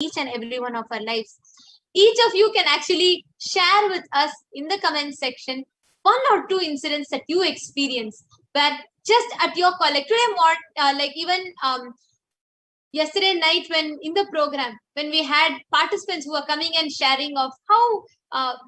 each and every one of our lives. Each of you can actually share with us in the comment section 1 or 2 incidents that you experience, where just at your call, like today morning, like even yesterday night, when in the program, when we had participants who were coming and sharing of how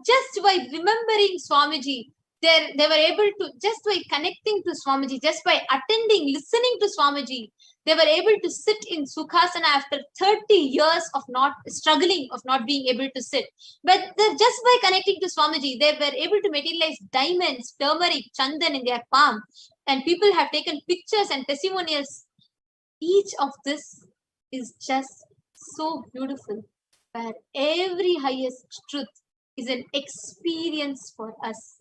just by remembering Swamiji, they were able to, just by connecting to Swamiji, just by attending, listening to Swamiji, they were able to sit in Sukhasana after 30 years of not struggling, of not being able to sit. But just by connecting to Swamiji, they were able to materialize diamonds, turmeric, chandan in their palm. And people have taken pictures and testimonials. Each of this is just so beautiful, where every highest truth is an experience for us.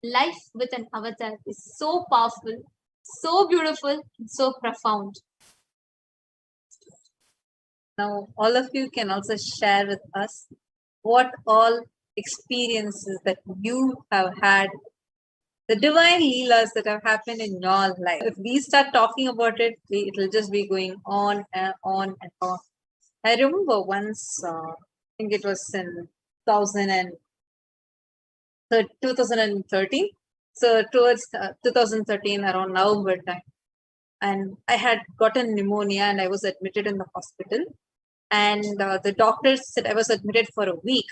Life with an avatar is so powerful, so beautiful, so profound. Now, all of you can also share with us what all experiences that you have had, the divine leelas that have happened in your life. If we start talking about it, it will just be going on and on and on. I remember once, I think it was in 2013. So towards 2013, around November time. And I had gotten pneumonia and I was admitted in the hospital. And the doctors said I was admitted for a week.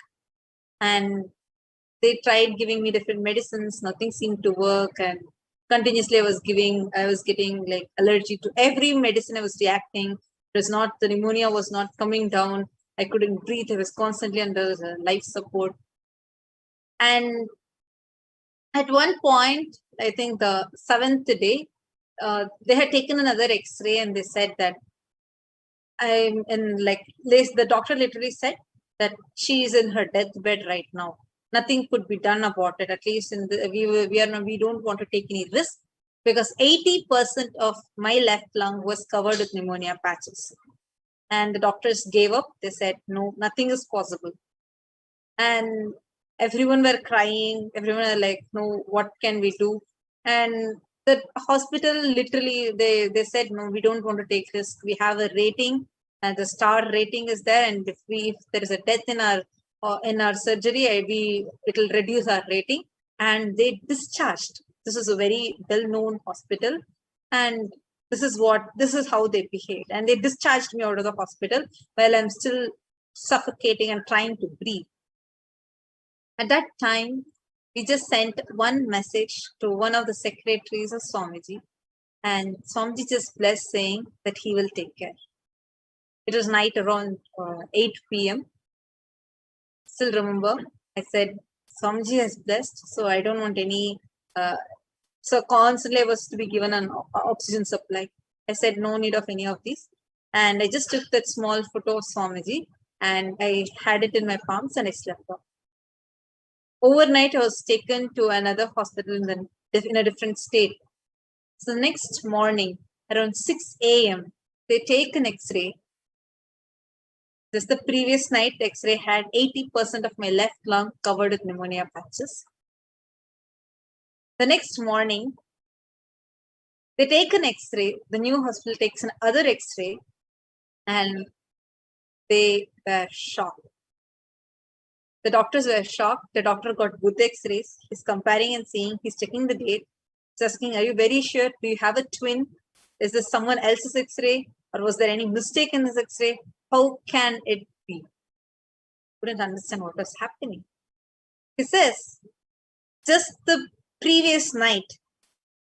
And they tried giving me different medicines. Nothing seemed to work. And continuously I was getting like allergy to every medicine. I was reacting. The pneumonia was not coming down. I couldn't breathe. I was constantly under life support. And at one point, I think the 7th day, they had taken another X-ray and they said that I'm in the doctor literally said that she is in her deathbed right now. Nothing could be done about it. At least we don't want to take any risk, because 80% of my left lung was covered with pneumonia patches. And the doctors gave up. They said, no, nothing is possible. And everyone were crying. Everyone were like, no, what can we do? And the hospital literally, they said, no, we don't want to take risk. We have a rating and the star rating is there. And if there is a death in our surgery, it will reduce our rating. And they discharged. This is a very well-known hospital. And this is how they behaved. And they discharged me out of the hospital while I'm still suffocating and trying to breathe. At that time, we just sent one message to one of the secretaries of Swamiji, and Swamiji just blessed, saying that he will take care. It was night around 8 p.m. Still remember, I said, Swamiji has blessed, so I don't want any. So constantly I was to be given an oxygen supply. I said, no need of any of these. And I just took that small photo of Swamiji and I had it in my palms and I slept off. Overnight, I was taken to another hospital in a different state. So the next morning, around 6 a.m., they take an X-ray. Just the previous night, the X-ray had 80% of my left lung covered with pneumonia patches. The next morning, they take an X-ray. The new hospital takes another X-ray, and they were shocked. The doctors were shocked. The doctor got both X-rays. He's comparing and seeing. He's checking the date. He's asking, are you very sure? Do you have a twin? Is this someone else's X-ray? Or was there any mistake in this X-ray? How can it be? Couldn't understand what was happening. He says, just the previous night,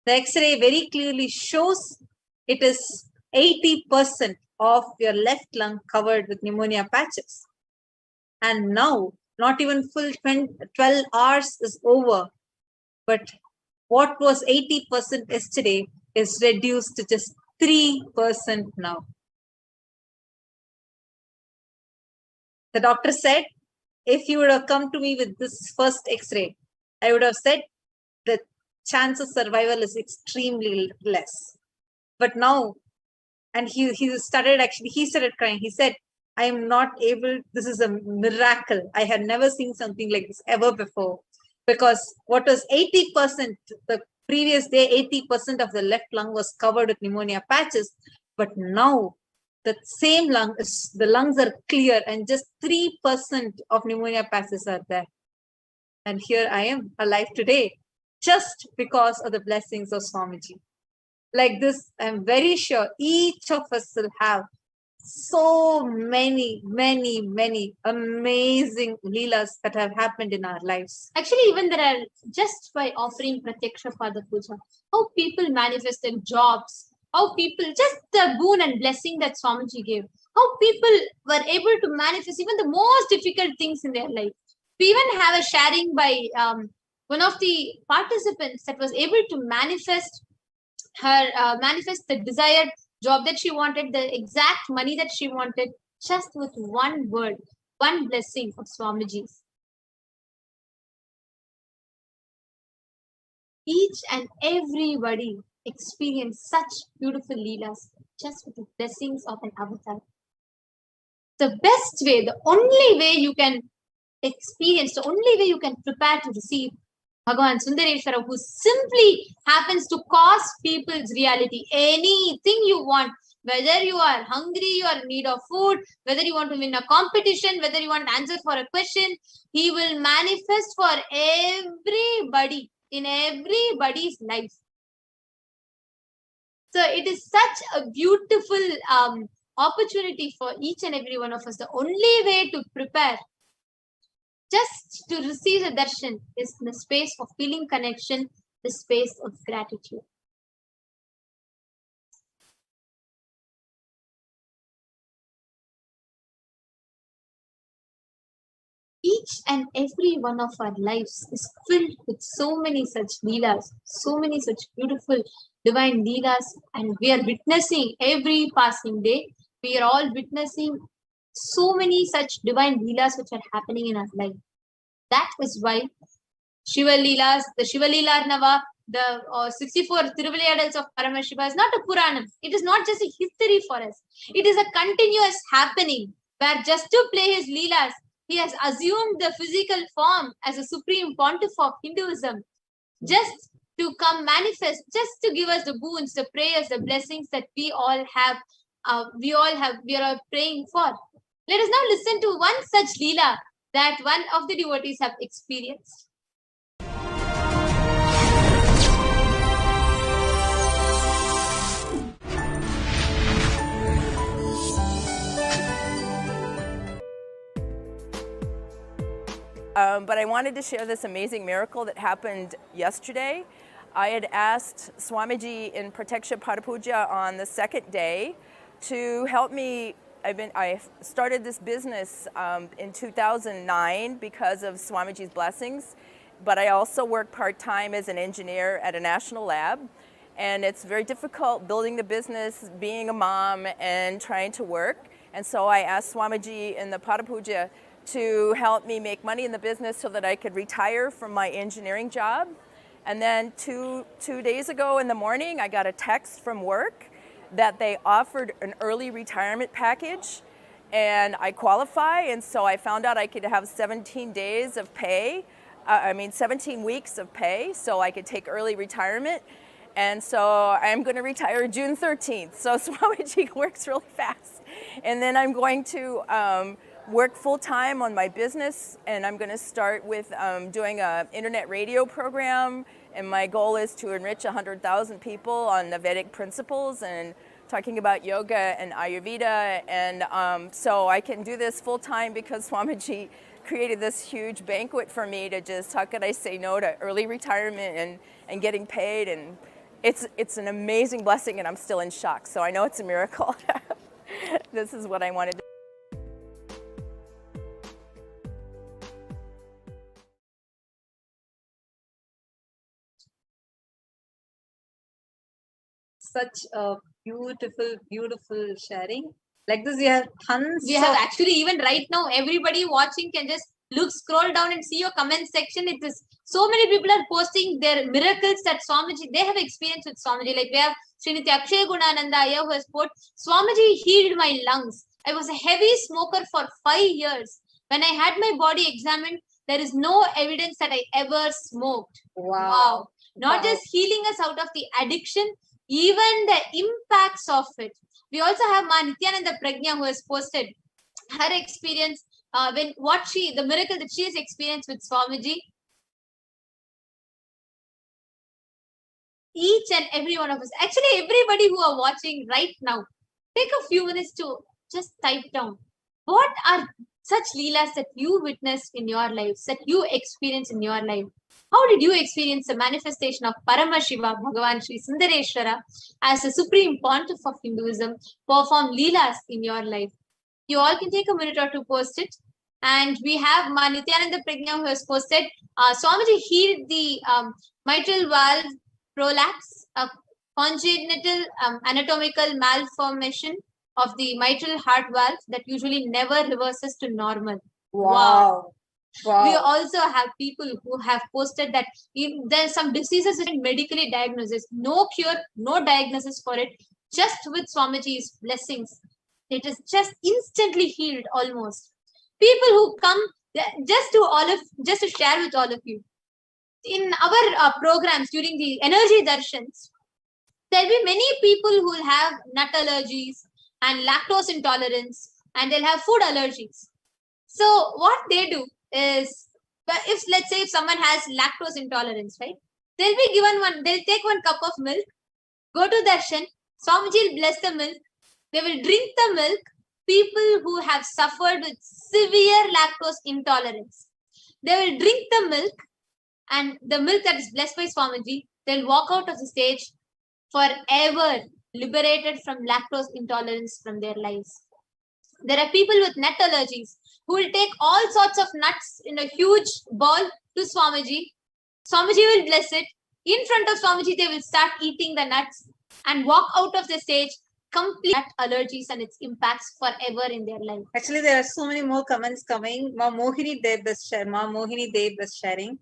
the X-ray very clearly shows it is 80% of your left lung covered with pneumonia patches. And now, not even full 12 hours is over, but what was 80% yesterday is reduced to just 3% now. The doctor said, if you would have come to me with this first X-ray, I would have said the chance of survival is extremely less. But now, and he started crying. He said, I am not able, this is a miracle. I had never seen something like this ever before. Because what was 80%, the previous day, 80% of the left lung was covered with pneumonia patches. But now the same the lungs are clear and just 3% of pneumonia passes are there. And here I am alive today, just because of the blessings of Swamiji. Like this, I'm very sure each of us will have so many amazing leelas that have happened in our lives. Actually, even there are, just by offering Pratyaksha Pada Puja, how people manifest their jobs, how people, just the boon and blessing that Swamiji gave, how people were able to manifest even the most difficult things in their life. We even have a sharing by one of the participants that was able to manifest the desired job that she wanted, the exact money that she wanted, just with one word, one blessing of Swamiji's. Each and everybody experienced such beautiful leelas just with the blessings of an avatar. The best way, the only way you can experience, the only way you can prepare to receive Bhagavan Sundareshwara, who simply happens to cause people's reality. Anything you want, whether you are hungry, you are in need of food, whether you want to win a competition, whether you want answer for a question, he will manifest for everybody in everybody's life. So it is such a beautiful opportunity for each and every one of us. The only way to prepare just to receive the darshan is the space of feeling connection, the space of gratitude. Each and every one of our lives is filled with so many such leelas, so many such beautiful divine leelas, and we are witnessing every passing day. We are all witnessing so many such divine leelas which are happening in our life. That is why Shiva Leelas, the Shiva Leela Arnava, the 64 Tiruvilayadals of Paramashiva is not a Puranam. It is not just a history for us. It is a continuous happening where just to play his Leelas, he has assumed the physical form as a supreme pontiff of Hinduism, just to come manifest, just to give us the boons, the prayers, the blessings that we all have, we are praying for. Let us now listen to one such Leela that one of the devotees have experienced. But I wanted to share this amazing miracle that happened yesterday. I had asked Swamiji in Pratyaksha Pada Puja on the second day to help me. I started this business in 2009 because of Swamiji's blessings, but I also work part-time as an engineer at a national lab. And it's very difficult building the business, being a mom, and trying to work. And so I asked Swamiji in the Pada Puja to help me make money in the business so that I could retire from my engineering job. And then two days ago in the morning, I got a text from work that they offered an early retirement package, and I qualify, and so I found out I could have 17 days of pay, 17 weeks of pay, so I could take early retirement. And so I'm going to retire June 13th. So Swamiji works really fast. And then I'm going to work full-time on my business, and I'm going to start with doing an internet radio program, and my goal is to enrich 100,000 people on the Vedic principles and talking about yoga and Ayurveda. And so I can do this full-time because Swamiji created this huge banquet for me to just, how could I say no to early retirement and getting paid. And it's an amazing blessing, and I'm still in shock. So I know it's a miracle. This is what I wanted to. Such a beautiful sharing. Like this, we have tons. We have actually, even right now, everybody watching can just scroll down and see your comment section. It is so many people are posting their miracles that Swamiji, they have experienced with Swamiji. Like we have Srinitya Akshay Gunananda who has put, Swamiji healed my lungs. I was a heavy smoker for 5 years. When I had my body examined, there is no evidence that I ever smoked. Wow. Not just healing us out of the addiction, even the impacts of it. We also have Ma Nithyananda Prajna, who has posted her experience the miracle that she has experienced with Swamiji. Each and every one of us, actually everybody who are watching right now, take a few minutes to just type down what are such leelas that you witnessed in your lives, that you experience in your life. How did you experience the manifestation of Paramashiva, Bhagavan Sri Sundareshwara, as the supreme pontiff of Hinduism, perform leelas in your life? You all can take a minute or two, post it. And we have Ma Nithyananda Prajna, who has posted, Swamiji healed the mitral valve prolapse, a congenital anatomical malformation of the mitral heart valve that usually never reverses to normal. Wow. We also have people who have posted that if there's some diseases that are medically diagnosed, no cure, no diagnosis for it, just with Swamiji's blessings, it is just instantly healed almost. People who come just to share with all of you. In our programs during the energy darshans, there'll be many people who will have nut allergies and lactose intolerance, and they'll have food allergies. So what they do is, if let's say if someone has lactose intolerance, right, they'll take 1 cup of milk, go to darshan, Swamiji will bless the milk, they will drink the milk. People who have suffered with severe lactose intolerance, they will drink the milk, and the milk that is blessed by Swamiji, they'll walk out of the stage forever liberated from lactose intolerance from their lives. There are people with nut allergies who will take all sorts of nuts in a huge bowl to Swamiji. Swamiji will bless it. In front of Swamiji, they will start eating the nuts and walk out of the stage complete nut allergies and its impacts forever in their life. Actually, there are so many more comments coming. Ma Mohini Dev was sharing.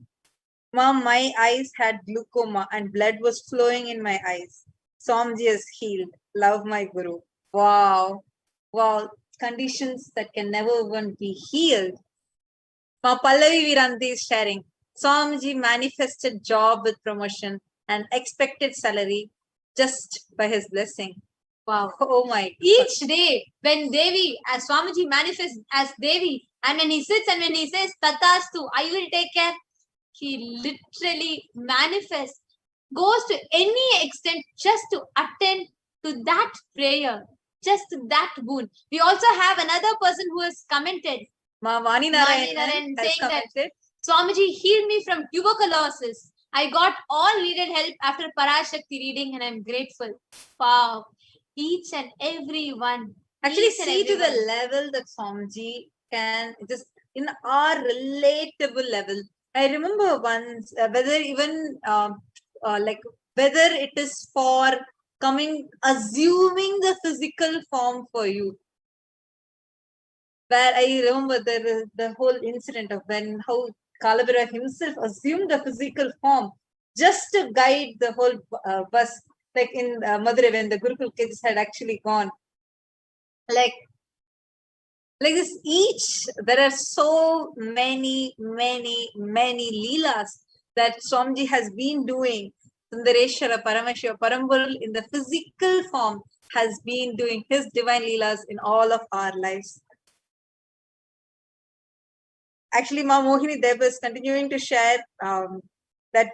Mom, my eyes had glaucoma and blood was flowing in my eyes. Swamiji is healed. Love my Guru. Wow. Wow. Conditions that can never even be healed. Ma Pallavi Viranti is sharing. Swamiji manifested job with promotion and expected salary just by his blessing. Wow. Oh my. Each day when Devi, as Swamiji manifests as Devi, and when he sits and when he says, Tatastu, I will take care, he literally manifests, goes to any extent just to attend to that prayer, just that boon. We also have another person who has commented, Ma Vani Narayan has saying commented that Swamiji healed me from tuberculosis. I got all needed help after Parashakti reading and I'm grateful. Wow. Each and every one. Actually, see to the level that Swamiji can just in our relatable level. I remember once, whether even like whether it is for assuming the physical form for you. Where I remember the whole incident of how Kalabhira himself assumed the physical form just to guide the whole bus, like in Madurai when the Gurukul kids had actually gone. Like this there are so many leelas that Swamiji has been doing. Sundareshwara, Paramashiva, Paramburul in the physical form has been doing his divine leelas in all of our lives. Actually, Ma Mohini Dev is continuing to share that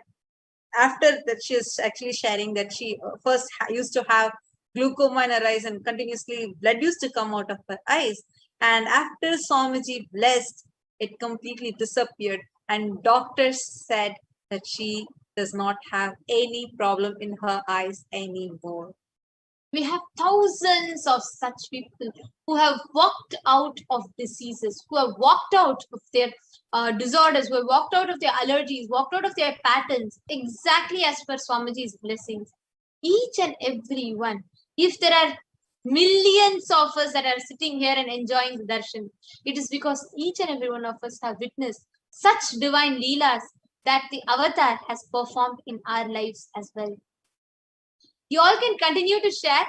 after that she is actually sharing that she first used to have glaucoma in her eyes and continuously blood used to come out of her eyes. And after Swamiji blessed, it completely disappeared. And doctors said that she does not have any problem in her eyes anymore. We have thousands of such people who have walked out of diseases, who have walked out of their disorders, who have walked out of their allergies, walked out of their patterns, exactly as per Swamiji's blessings. Each and every one. If there are millions of us that are sitting here and enjoying the darshan, it is because each and every one of us have witnessed such divine leelas that the avatar has performed in our lives as well. You all can continue to share.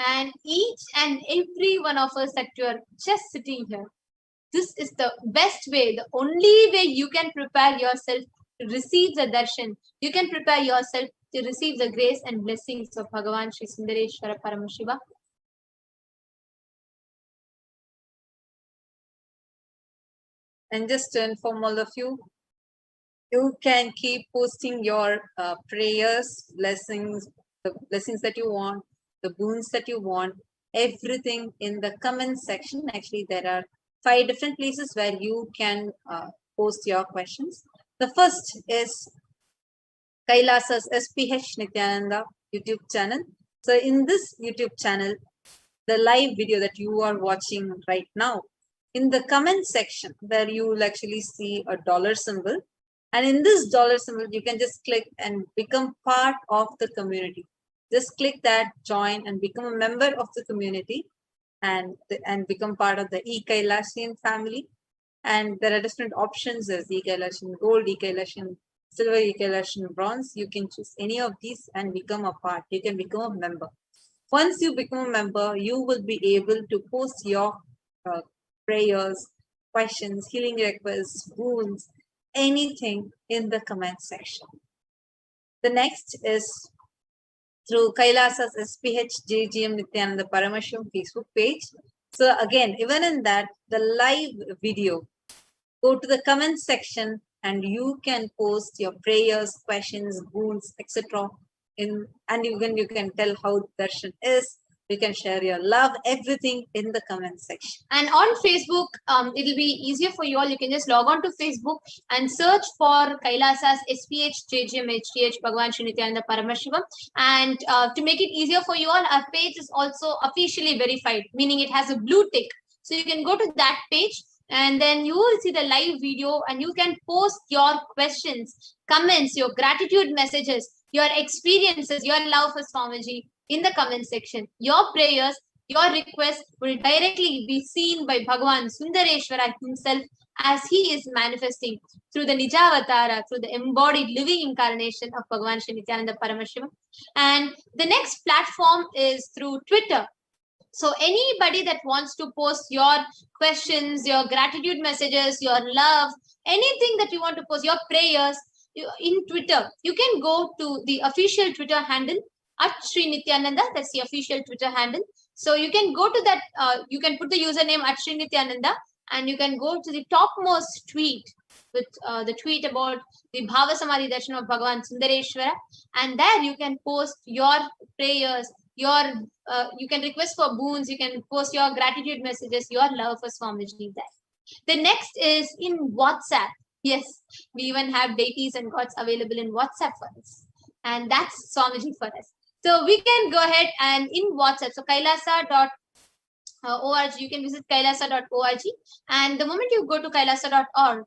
And each and every one of us that you are just sitting here, this is the best way, the only way you can prepare yourself receive the darshan, you can prepare yourself to receive the grace and blessings of Bhagavan Sri Sundareshwara Paramashiva. And just to inform all of you, you can keep posting your prayers, blessings, the blessings that you want, the boons that you want, everything in the comment section. Actually, there are 5 different places where you can post your questions. The first is Kailasa's HDH Nithyananda YouTube channel. So in this YouTube channel, the live video that you are watching right now, in the comment section, there you will actually see a dollar symbol. And in this dollar symbol, you can just click and become part of the community. Just click that, join, and become a member of the community and become part of the E-Kailasian family. And there are different options as E-Kailasian Gold, E-Kailasian Silver, E-Kailasian Bronze. You can choose any of these and become a part. You can become a member. Once you become a member, you will be able to post your prayers, questions, healing requests, wounds, anything in the comment section. The next is through Kailasa's HDH Nithyananda Paramashivam Facebook page. So again, even in that, the live video, go to the comment section and you can post your prayers, questions, wounds, etc. And you can tell how darshan is. You can share your love, everything in the comment section. And on Facebook, it'll be easier for you all. You can just log on to Facebook and search for Kailasa's SPH JGM HDH Bhagavan Sri Nithyananda Paramashivam. And to make it easier for you all, our page is also officially verified, meaning it has a blue tick. So you can go to that page and then you will see the live video and you can post your questions, comments, your gratitude messages, your experiences, your love for Swamiji in the comment section. Your prayers, your requests will directly be seen by Bhagavan Sundareshwara himself as he is manifesting through the Nijavatara, through the embodied living incarnation of Bhagavan Sri Nithyananda Paramashivam. And the next platform is through Twitter. So anybody that wants to post your questions, your gratitude messages, your love, anything that you want to post, your prayers in Twitter, you can go to the official Twitter handle at Sri Nithyananda. That's the official Twitter handle. So you can go to that, you can put the username at Sri Nithyananda and you can go to the topmost tweet with the tweet about the Bhava Samadhi Darshan of Bhagavan Sundareshwara. And there you can post your prayers, your you can request for boons, you can post your gratitude messages, your love for Swamiji there. The next is in WhatsApp. Yes, we even have deities and gods available in WhatsApp for us. And that's Swamiji for us. So we can go ahead and in WhatsApp, so kailasa.org, you can visit kailasa.org. And the moment you go to kailasa.org,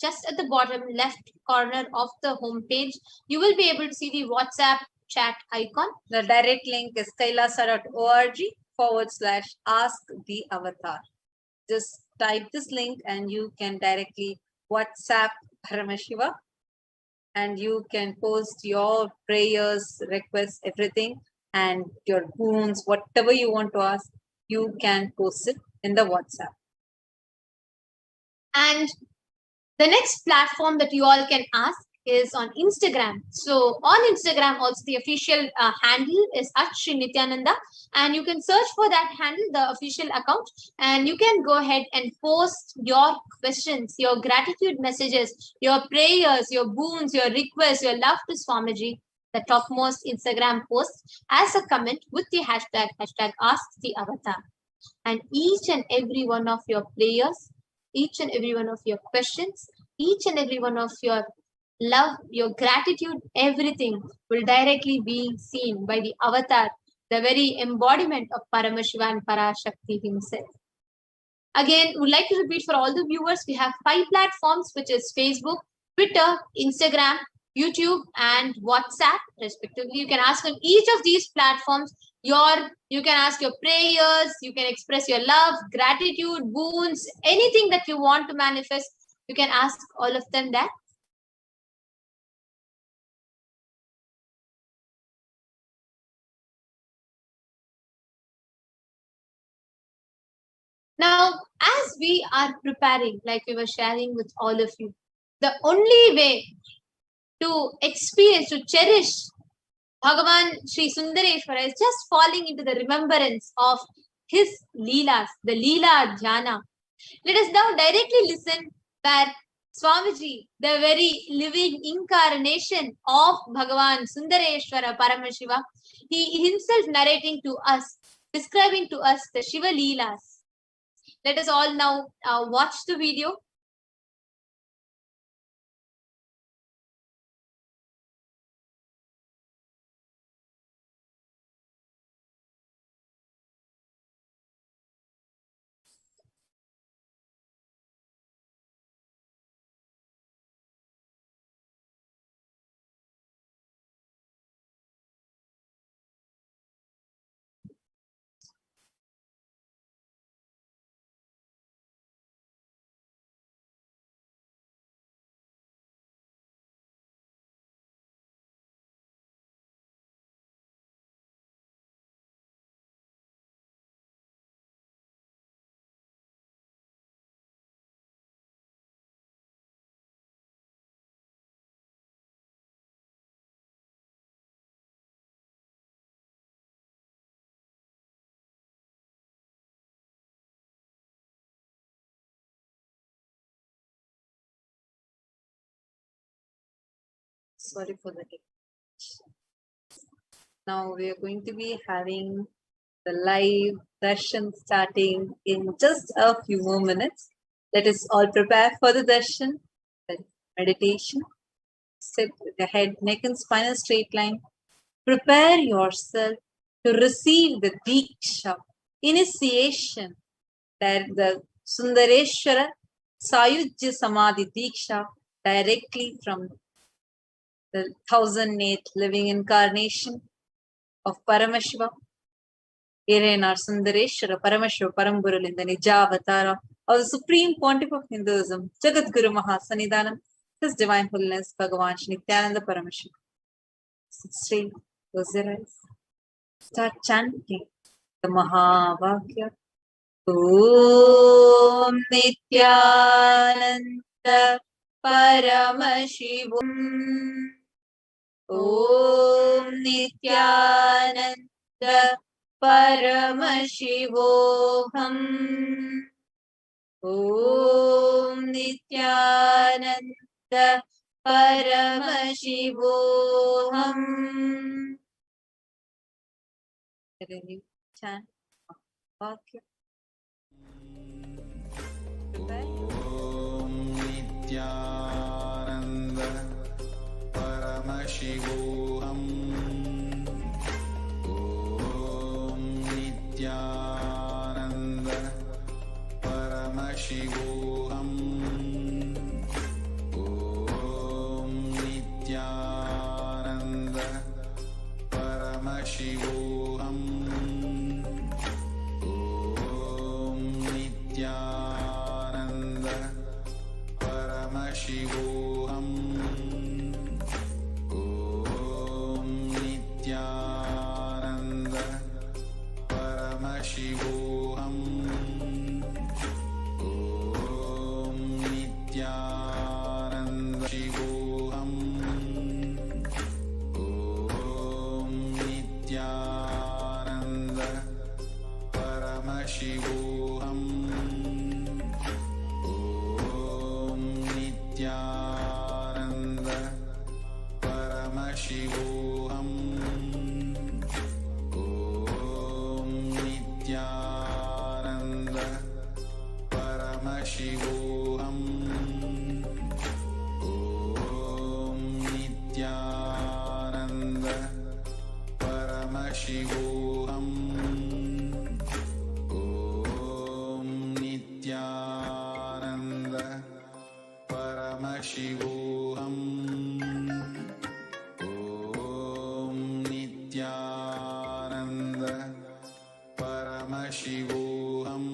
just at the bottom left corner of the home page, you will be able to see the WhatsApp chat icon. The direct link is kailasa.org/ask the avatar. Just type this link and you can directly WhatsApp Paramashiva and you can post your prayers, requests, everything, and your boons, whatever you want to ask, you can post it in the WhatsApp. And the next platform that you all can ask is on Instagram. So on Instagram, also the official handle is at Sri Nithyananda, and you can search for that handle, the official account, and you can go ahead and post your questions, your gratitude messages, your prayers, your boons, your requests, your love to Swamiji, the topmost Instagram post as a comment with the hashtag Ask the Avatar. And each and every one of your prayers, each and every one of your questions, each and every one of your love, your gratitude, everything will directly be seen by the avatar, the very embodiment of Paramashiva and Parashakti himself. Again, would like to repeat for all the viewers, we have 5 platforms, which is Facebook, Twitter, Instagram, YouTube, and WhatsApp, respectively. You can ask on each of these platforms you can ask your prayers, you can express your love, gratitude, boons, anything that you want to manifest, you can ask all of them there. Now, as we are preparing, like we were sharing with all of you, the only way to experience, to cherish Bhagavan Sri Sundareshwara is just falling into the remembrance of his Leelas, the Leela Dhyana. Let us now directly listen that Swamiji, the very living incarnation of Bhagavan Sundareshwara Paramashiva, he himself narrating to us, describing to us the Shiva Leelas. Let us all now watch the video. Sorry for the delay. Now we are going to be having the live darshan starting in just a few more minutes. Let us all prepare for the darshan, the meditation. Sit with the head, neck and spinal straight line. Prepare yourself to receive the Deeksha, initiation, that the Sundareshwara Sayujya Samadhi Deeksha directly from the 1008th living incarnation of Paramashivoham, Irenar Sundareshwara Paramashiva Paramguru in the Nijavatara of the Supreme Pontiff of Hinduism, Jagat Guru Mahasanidhanam, His Divine Holiness Bhagavan Nithyananda Paramashivam. Sit straight, close your eyes, start chanting the Mahavakya. Om Nithyananda Paramashivam. Om Nithyananda Paramashivoham. Om Nithyananda Paramashivoham. Chant Vakya. Om Nithyananda Paramashivoham. Om Nithyananda Paramashivoham. Om Nithyananda Paramashivoham. Om Nithyananda Paramashivoham. Om Nithyananda Paramashivoham. Om Nithyananda Shivoham. Om Nithyananda Paramashivoham. Om Nithyananda Paramashivoham. Om Nithyananda Paramashivoham. Om Nithyananda Paramashivoham. Om Nithyananda Paramashivoham. Om Nithyananda Paramashivoham.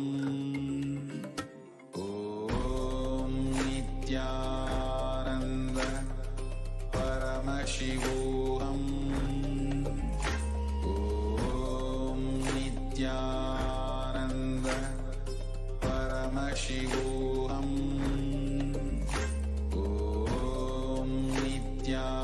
Om Nithyananda Paramashivoham. Om Nithyananda Paramashivoham. Om Nithyananda